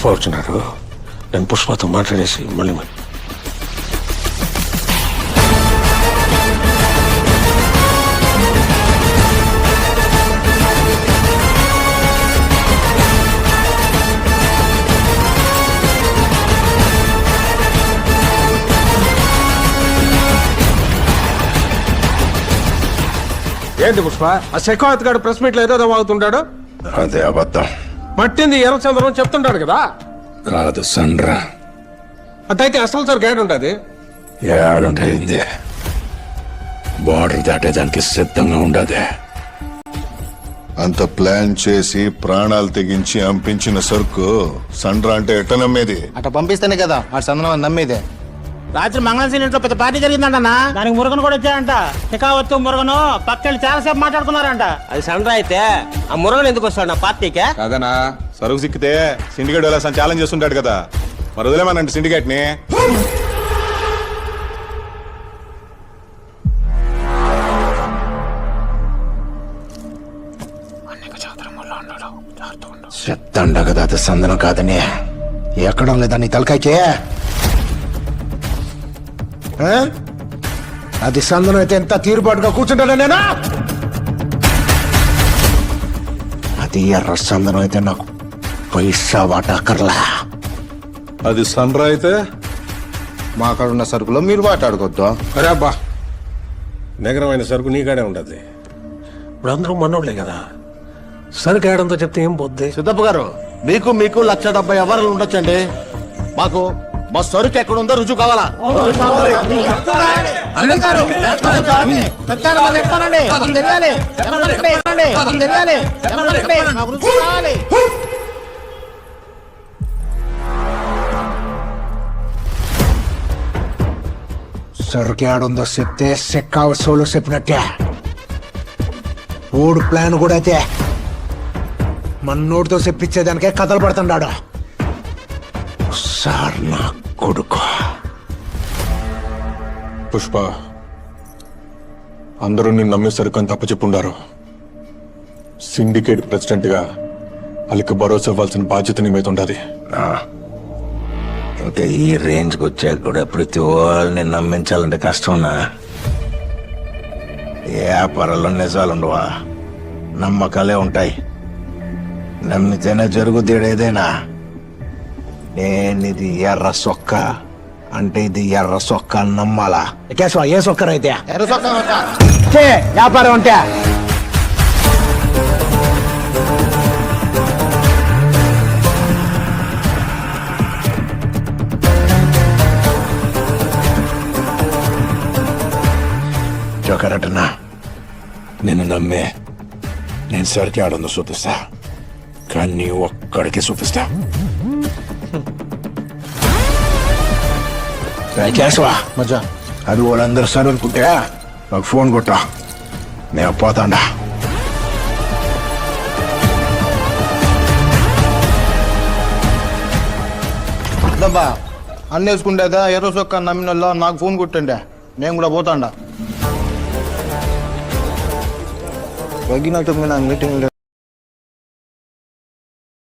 పుష్ప వచ్చినారు. నేను పుష్పతో మాట్లాడేసి మళ్ళీ ఏంటి పుష్ప, ఆ శెఖావత్ గారు ప్రెస్ మీట్ లో ఏదో వాగుతుంటాడు. అదే అబద్ధం. పట్టింది ఎర్రచంద్రం చెప్తుంటాడు కదా. కాదు సండ్రా, అదైతే అసలు సార్ గైడ్ ఉంటుంది. ఏడుంటుంది, బార్డర్ దాటేదానికి సిద్ధంగా ఉండదే. అంత ప్లాన్ చేసి ప్రాణాలు తెగించి అంపించిన సరుకు సండ్రా అంటే ఎట్ట నమ్మేది? అట్లా పంపిస్తేనే కదా ఆ సందనం నమ్మేదే. రాత్రి మంగళసీన్ ఇంట్లో పెద్ద పార్టీ జరిగిందంట. దానికి మురుగన్ కూడా వచ్చాడంట. శెఖావత్ మురుగను పక్కన చాలాసేపు మాట్లాడుకున్నారంట. అది సండ్రా అయితే ఆ మురుగన్ ఎందుకు వస్తాడు నా పార్టీకే? కాదనా, సరుకు సిక్కితే సిండికేట్ ఎలా ఛాలెంజ్ చేస్తుంటాడు కదా, మరి వదిలేమనండి సిండికేట్ ని. చెత్తండ కదా అది సందనం కాదని ఎక్కడం లేదా నీ తలకాయకే? అది సందనం అయితే ఎంత తీరుబాటుగా కూర్చుంటాను నేను. అది ఎర్ర సందనం అయితే నాకు పైసా వాటాకర్లా. అది సండ్రా అయితే మా అక్కడ ఉన్న సరుకులో మీరు మాట్లాడుకోవద్దు. అరే అబ్బా, నగరమైన సరుకు నీకాడే ఉండదు. ఇప్పుడు అందరూ మనోళ్లే కదా, సరుకు ఏడంతో చెప్తే ఏం పోద్ది? సిద్ధప్ప గారు, మీకు 170 ఎవరు ఉండొచ్చండి. మాకు మా సరుకు ఎక్కడ ఉందో రుజువు కావాలా? సరుకు ఏడుందో చెప్తే శెఖావత్ సోలో చెప్పినట్టే. ఓడు ప్లాన్ కూడా అయితే మన్నోడితో చెప్పించేదానికే కథలు పడుతున్నాడు సార్ నా కొడుకు. పుష్ప, అందరూ నిన్ను నమ్మేసరికి అని తప్పచెప్పుండారు. సిండికేట్ ప్రెసిడెంట్ గా వాళ్ళకి భరోసా ఇవ్వాల్సిన బాధ్యత నీ మీద ఉండాలి. ఇంకా ఈ రేంజ్కి వచ్చాక కూడా ప్రతి వాళ్ళని నమ్మించాలంటే కష్టంనా? వ్యాపారాల్లో నిజాలుండవా, నమ్మకాలే ఉంటాయి. నమ్మితేనే జరుగుద్ది ఏదైనా. నేనిది ఎర్ర సొక్క అంటే ఇది ఎర్ర సొక్క నమ్మాలా? కేశవ, ఏ సొక్కరైతే ఎర్ర సొక్క వ్యాపారం అంటే జోకరటనా. నిన్ను నమ్మే నేను సరికి ఆడందో చూపిస్తా, కానీ ఒక్కడికి చూపిస్తా. కేశవా, మజా అది వాళ్ళందరూ సరే అనుకుంటే నాకు ఫోన్ కొట్టా, నేను పోతాండా. అన్నీ వేసుకుంటేదా ఎర్ర సొక్క నమ్మిన నాకు ఫోన్ కొట్టండి, నేను కూడా పోతాండా. మీటింగ్